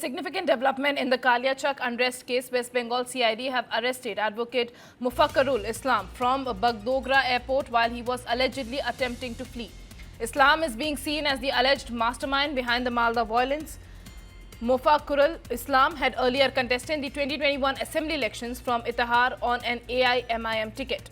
significant development in the Kaliachak unrest case. West Bengal CID have arrested advocate Mofakkarul Islam from Bagdogra airport while he was allegedly attempting to flee. Islam is being seen as the alleged mastermind behind the Malda violence. Mofakkarul Islam had earlier contested the 2021 assembly elections from Itahar on an AIMIM ticket.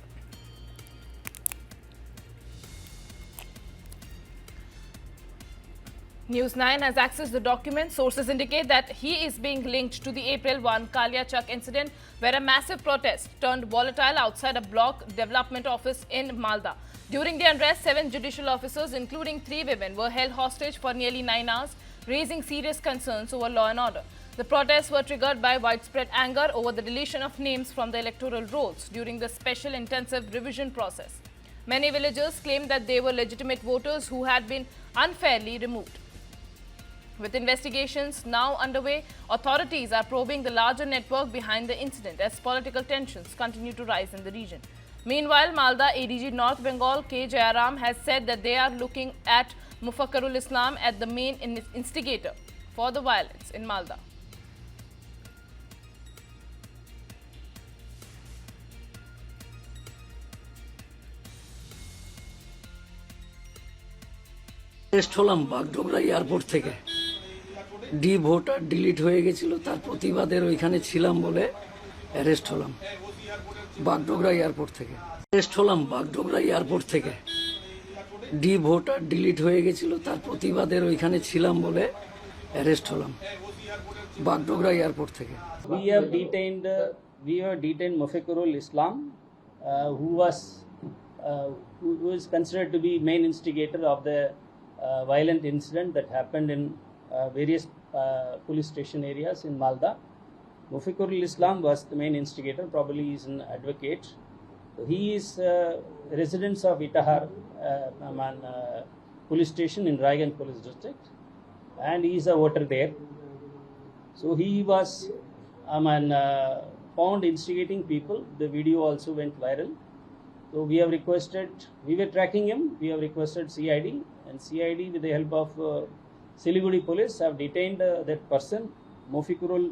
News9 has accessed the document. Sources indicate that he is being linked to the April 1 Kaliachak incident, where a massive protest turned volatile outside a block development office in Malda. During the unrest, 7 judicial officers, including 3 women, were held hostage for nearly 9 hours, raising serious concerns over law and order. The protests were triggered by widespread anger over the deletion of names from the electoral rolls during the special intensive revision process. Many villagers claimed that they were legitimate voters who had been unfairly removed. With investigations now underway, authorities are probing the larger network behind the incident as political tensions continue to rise in the region. Meanwhile, Malda ADG North Bengal K. Jayaram has said that they are looking at Mofakkarul Islam as the main instigator for the violence in Malda. Arrest হলাম Bagdogra airport থেকে। D voter delete হয়ে গেছিল, তার প্রতিবাদের ওইখানে ছিলাম বলে arrest হলাম বাগডোগরা এয়ারপোর্ট থেকে। অ্যারেস্ট হলাম বাগডোগরা এয়ারপোর্ট থেকে। ডি ভোটার ডিলিট হয়ে গেছিল, তার প্রতিবাদের ওইখানে ছিলাম বলে অ্যারেস্ট হলাম বাগডোগরা এয়ারপোর্ট থেকে। We have detained Mofakkarul Islam, who is considered to be main instigator of the violent incident that happened in various police station areas in Malda. Mofakkarul Islam was the main instigator. Probably he is an advocate. He is residents of Itahar police station in Raiganj police district, and he is a voter there. So he was found instigating people. The video also went viral. So we were tracking him. We have requested CID, and CID with the help of Siliguri police have detained that person, Mofakkarul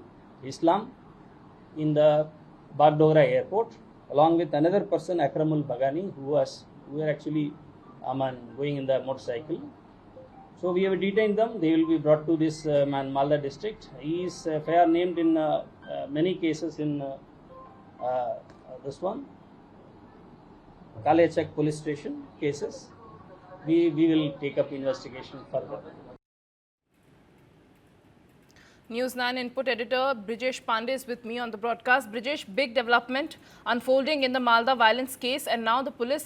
Islam, in the Bagdogra airport, along with another person, Akramul Bagani, who were actually going in the motorcycle. So we have detained them. They will be brought to this Malda district. He is fair named in many cases in this one, Kaliachak police station cases. We will take up investigation further. News9 input editor Brijesh Pandey is with me on the broadcast. Brijesh, big development unfolding in the Malda violence case, and now the police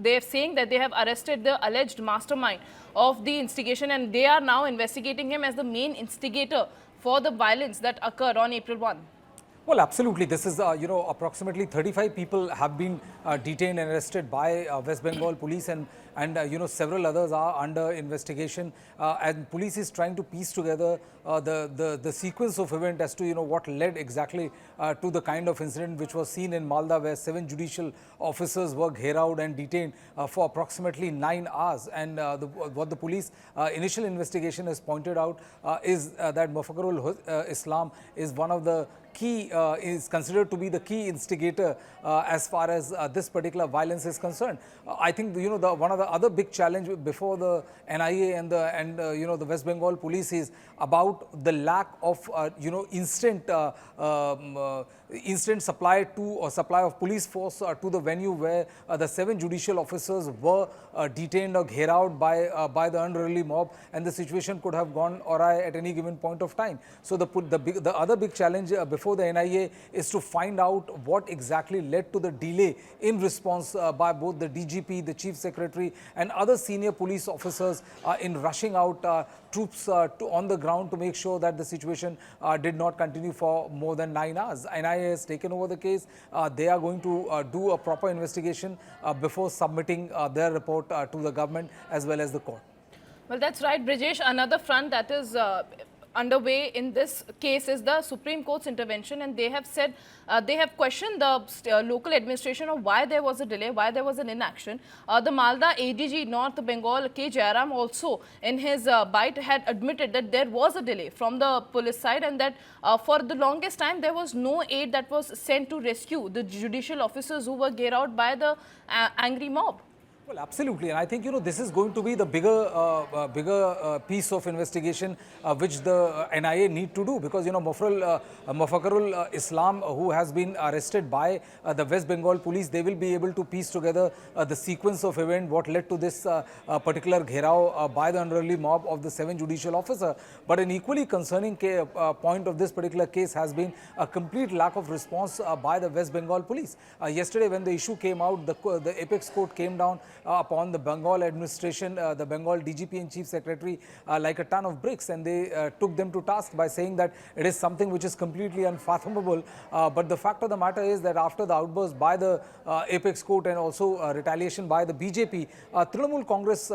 they are saying that they have arrested the alleged mastermind of the instigation, and they are now investigating him as the main instigator for the violence that occurred on April 1. Well, absolutely. This is, approximately 35 people have been detained and arrested by West Bengal police, and several others are under investigation. And police is trying to piece together the sequence of event as to, what led exactly to the kind of incident which was seen in Malda, where 7 judicial officers were gherawed and detained for approximately 9 hours. And what the police initial investigation has pointed out is that Mofakkarul Islam is one of the is considered to be the key instigator as far as this particular violence is concerned. I think one of the other big challenge before the NIA and the West Bengal police is about the lack of instant supply of police force to the venue where the 7 judicial officers were detained or gherawed by the unruly mob, and the situation could have gone awry at any given point of time. So the other big challenge before the NIA is to find out what exactly led to the delay in response by both the DGP, the Chief Secretary, and other senior police officers in rushing out troops on the ground to make sure that the situation did not continue for more than 9 hours. NIA has taken over the case. They are going to do a proper investigation before submitting their report to the government as well as the court. Well, that's right, Brijesh. Another front that is underway in this case is the Supreme Court's intervention, and they have said they have questioned the local administration of why there was a delay, why there was an inaction. The Malda ADG North Bengal K. Jairam also in his bite had admitted that there was a delay from the police side, and that for the longest time there was no aid that was sent to rescue the judicial officers who were geared out by the angry mob. Well, absolutely, and I think this is going to be the bigger piece of investigation which the NIA need to do, because Mofakkarul Islam, who has been arrested by the West Bengal police, they will be able to piece together the sequence of event what led to this particular gherao by the unruly mob of the 7 judicial officer. But an equally concerning point of this particular case has been a complete lack of response by the West Bengal police. Yesterday, when the issue came out, the apex court came down upon the Bengal administration, the Bengal DGP and Chief Secretary like a ton of bricks, and they took them to task by saying that it is something which is completely unfathomable. But the fact of the matter is that after the outburst by the apex court and also retaliation by the BJP, Trinamool Congress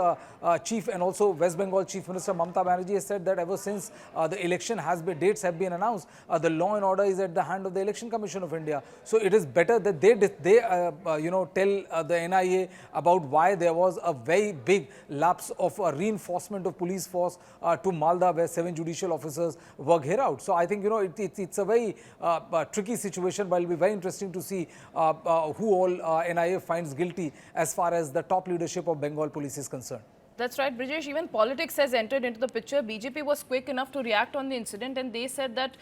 chief and also West Bengal Chief Minister Mamta Banerjee has said that ever since the election dates have been announced, the law and order is at the hand of the Election Commission of India. So it is better that they tell the NIA about why there was a very big lapse of reinforcement of police force to Malda, where 7 judicial officers were geared out. So I think it's a very tricky situation, but it will be very interesting to see who all NIA finds guilty as far as the top leadership of Bengal police is concerned. That's right, Brijesh. Even politics has entered into the picture. BJP was quick enough to react on the incident, and they said that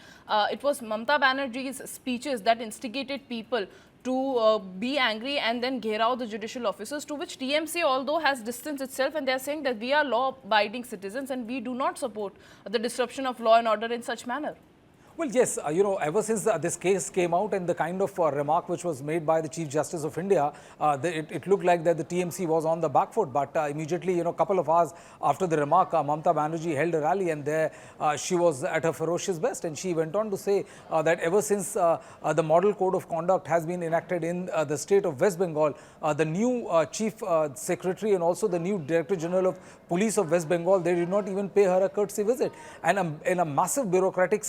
it was Mamta Banerjee's speeches that instigated people to be angry and then gear out the judicial officers, to which TMC although has distanced itself, and they are saying that we are law-abiding citizens and we do not support the disruption of law and order in such manner. Well, yes, ever since this case came out and the kind of remark which was made by the Chief Justice of India, it looked like that the TMC was on the back foot. But immediately, a couple of hours after the remark, Mamta Banerjee held a rally, and there she was at her ferocious best. And she went on to say that ever since the Model Code of Conduct has been enacted in the state of West Bengal, the new Chief Secretary and also the new Director General of Police of West Bengal, they did not even pay her a courtesy visit. And in a massive bureaucratic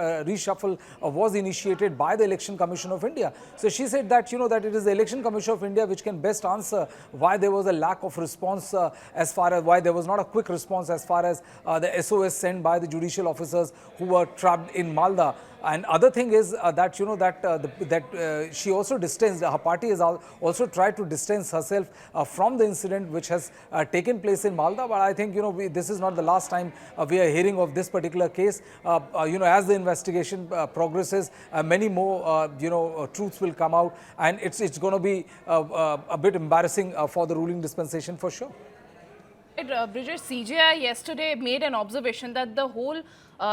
reshuffle was initiated by the Election Commission of India. So she said that that it is the Election Commission of India which can best answer why there was a lack of response, as far as why there was not a quick response as far as the SOS sent by the judicial officers who were trapped in Malda. And other thing is that she also distanced, her party has also tried to distance herself from the incident which has taken place in Malda. But I think this is not the last time we are hearing of this particular case. As the investigation progresses, many more truths will come out, and it's going to be a bit embarrassing for the ruling dispensation for sure. Brijesh, CJI yesterday made an observation that the whole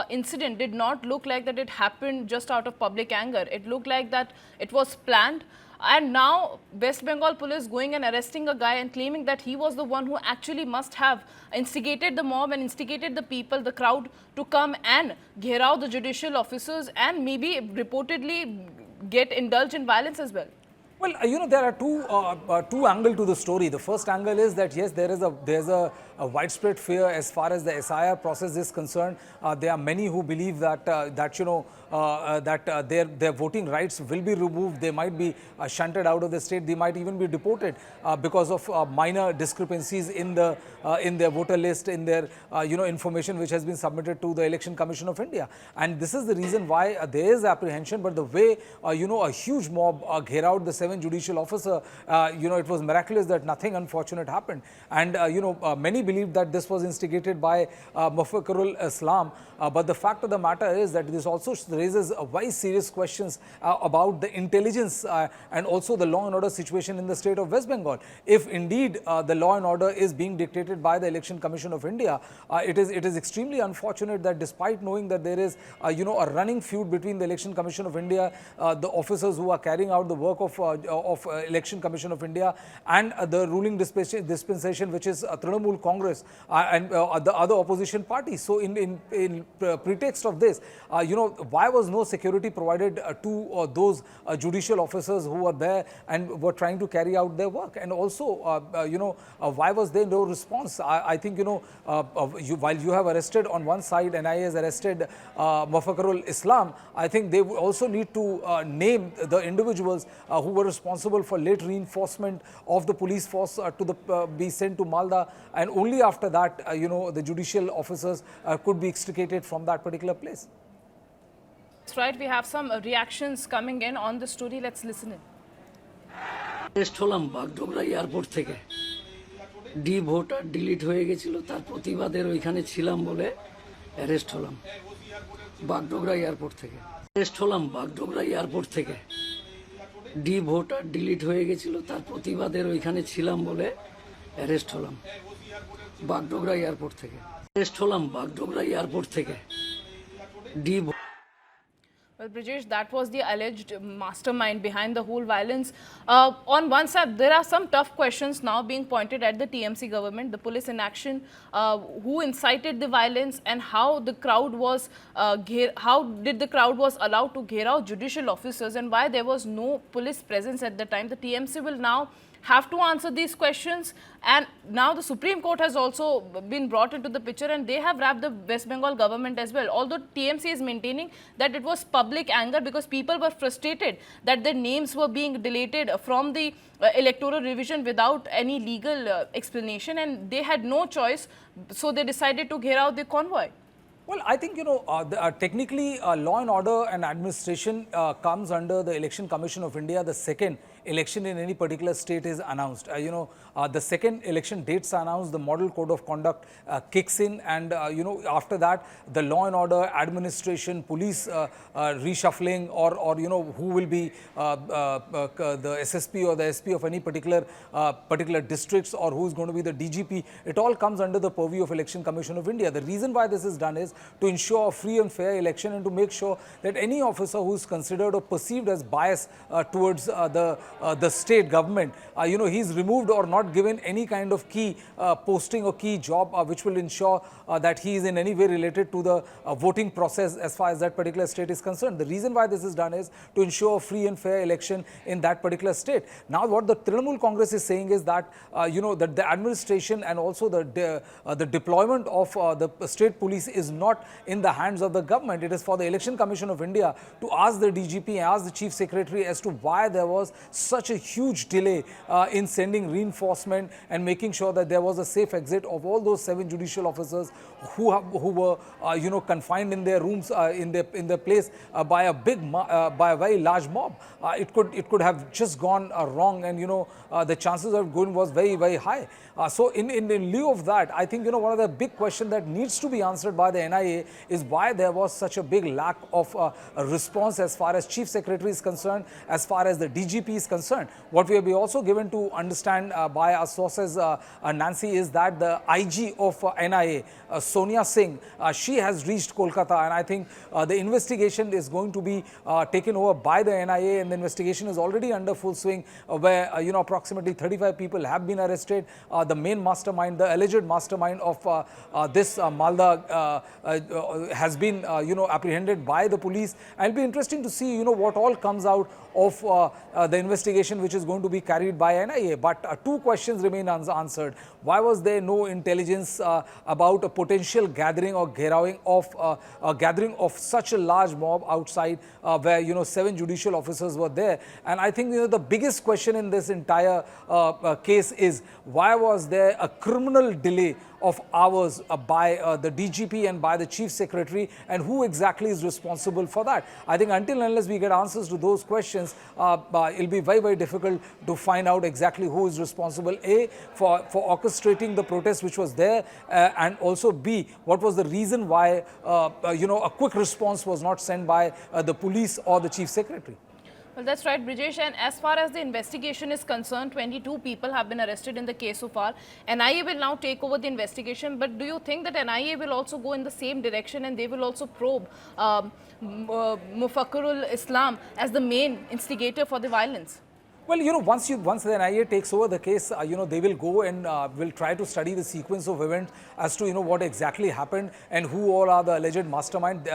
incident did not look like that it happened just out of public anger. It looked like that it was planned. And now West Bengal police going and arresting a guy and claiming that he was the one who actually must have instigated the mob and instigated the people, the crowd, to come and gear out the judicial officers and maybe reportedly get indulged in violence as well. Well, there are two angles to the story. The first angle is that yes, there's a widespread fear as far as the SIR process is concerned. There are many who believe that their voting rights will be removed. They might be shunted out of the state. They might even be deported because of minor discrepancies in their voter list, in their information which has been submitted to the Election Commission of India. And this is the reason why there is apprehension. But the way a huge mob gear out the 7 judicial officer, it was miraculous that nothing unfortunate happened. And many believe that this was instigated by Mofakkarul Islam. But the fact of the matter is that this also raises very serious questions about the intelligence and also the law and order situation in the state of West Bengal. If indeed the law and order is being dictated by the Election Commission of India, it is extremely unfortunate that despite knowing that there is a running feud between the Election Commission of India, the officers who are carrying out the work of Election Commission of India, and the ruling dispensation, which is Trinamool Congress, Congress and the other opposition parties. So in pretext of this, why was no security provided to those judicial officers who were there and were trying to carry out their work? And also, why was there no response? I think, while you have arrested on one side, NIA has arrested Mofakkarul Islam, I think they also need to name the individuals who were responsible for late reinforcement of the police force to be sent to Malda, and only after that, the judicial officers could be extricated from that particular place. That's right. We have some reactions coming in on the story. Let's listen in. Arrest হলাম Bagdogra airport থেকে D voter delete হয়ে গেছিল তার প্রতিবাদের ওইখানে ছিলাম বলে arrest হলাম বাগডোগরা এয়ারপোর্ট থেকে অ্যারেস্ট হলাম বাগডোগরা এয়ারপোর্ট থেকে ডি ভোটার ডিলিট হয়ে গেছিল তার প্রতিবাদের ওইখানে ছিলাম বলে অ্যারেস্ট হলাম বাগডোগরা এয়ারপোর্ট থেকে অ্যারেস্ট হলাম বাগডোগরা এয়ারপোর্ট থেকে D Well, Brijesh, that was the alleged mastermind behind the whole violence. On one side, there are some tough questions now being pointed at the TMC government, the police in action, who incited the violence, and how the crowd was, was allowed to ghair out judicial officers, and why there was no police presence at the time. The TMC will now have to answer these questions, and now the Supreme Court has also been brought into the picture, and they have wrapped the West Bengal government as well. Although TMC is maintaining that it was public anger because people were frustrated that their names were being deleted from the electoral revision without any legal explanation, and they had no choice, so they decided to ghair out the convoy. Well, I think, technically law and order and administration comes under the Election Commission of India. The second election in any particular state is announced. The second election dates are announced, the model code of conduct kicks in, and after that, the law and order, administration, police reshuffling, or who will be the SSP or the SP of any particular districts, or who is going to be the DGP, it all comes under the purview of Election Commission of India. The reason why this is done is to ensure a free and fair election, and to make sure that any officer who is considered or perceived as biased towards the state government, he is removed or not given any kind of key posting or key job which will ensure that he is in any way related to the voting process as far as that particular state is concerned. The reason why this is done is to ensure a free and fair election in that particular state. Now, what the Trinamool Congress is saying is that, that the administration and also the deployment of the state police is not in the hands of the government. It is for the Election Commission of India to ask the DGP and ask the Chief Secretary as to why there was such a huge delay in sending reinforcement and making sure that there was a safe exit of all those 7 judicial officers who were confined in their rooms in their place by a very large mob. It could have just gone wrong, and the chances of going was very, very high. So in lieu of that, I think one of the big questions that needs to be answered by the NIA is why there was such a big lack of response as far as Chief Secretary is concerned, as far as the DGP is concerned. What we have been also given to understand by our sources, Nancy, is that the IG of NIA, Sonia Singh, she has reached Kolkata, and I think the investigation is going to be taken over by the NIA, and the investigation is already under full swing, where approximately 35 people have been arrested. The main mastermind, the alleged mastermind of this Malda has been apprehended by the police. And it'll be interesting to see what all comes out of the investigation which is going to be carried by NIA. But 2 questions remain unanswered. Why was there no intelligence about a potential gathering or gathering of such a large mob outside where 7 judicial officers were there? And I think the biggest question in this entire case is, why was there a criminal delay of hours by the DGP and by the Chief Secretary, and who exactly is responsible for that? I think until unless we get answers to those questions, it'll be very, very difficult to find out exactly who is responsible, A, for orchestrating the protest which was there, and also B, what was the reason why a quick response was not sent by the police or the Chief Secretary. Well, that's right, Brijesh. And as far as the investigation is concerned, 22 people have been arrested in the case so far. NIA will now take over the investigation. But do you think that NIA will also go in the same direction, and they will also probe Mofakkarul Islam as the main instigator for the violence? Well, once the NIA takes over the case, they will go and will try to study the sequence of events as to, what exactly happened and who all are the alleged mastermind.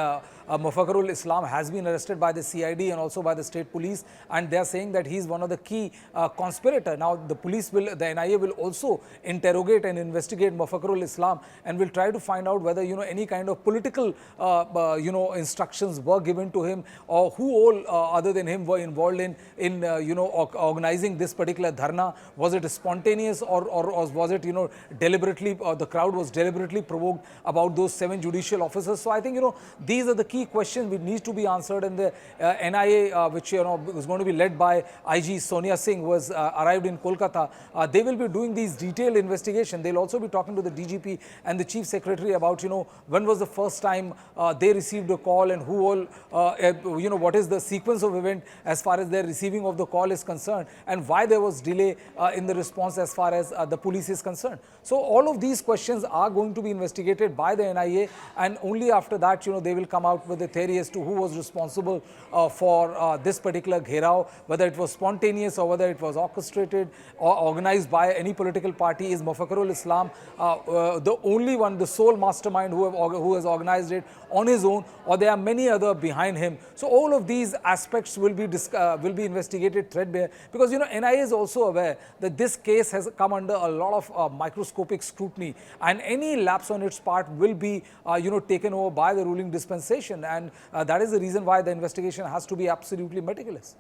Mofakkarul Islam has been arrested by the CID and also by the state police, and they are saying that he is one of the key conspirator. Now, the NIA will also interrogate and investigate Mofakkarul Islam and will try to find out whether, any kind of political, instructions were given to him, or who all other than him were involved in organizing this particular dharna. Was it spontaneous or was it, deliberately, the crowd was deliberately provoked about those 7 judicial officers? So I think, these are the key questions which needs to be answered, and the NIA, which, was going to be led by IG Sonia Singh, who has arrived in Kolkata. They will be doing these detailed investigation. They'll also be talking to the DGP and the Chief Secretary about, when was the first time they received a call, and who all, what is the sequence of event as far as their receiving of the call is concerned, and why there was delay in the response as far as the police is concerned. So all of these questions are going to be investigated by the NIA, and only after that, they will come out with a theory as to who was responsible for this particular gherao, whether it was spontaneous or whether it was orchestrated or organized by any political party. Is Mofakkarul Islam the only one, the sole mastermind who has organized it on his own, or there are many other behind him? So all of these aspects will be investigated threadbare, because NIA is also aware that this case has come under a lot of microscopic scrutiny, and any lapse on its part will be taken over by the ruling dispensation, and that is the reason why the investigation has to be absolutely meticulous.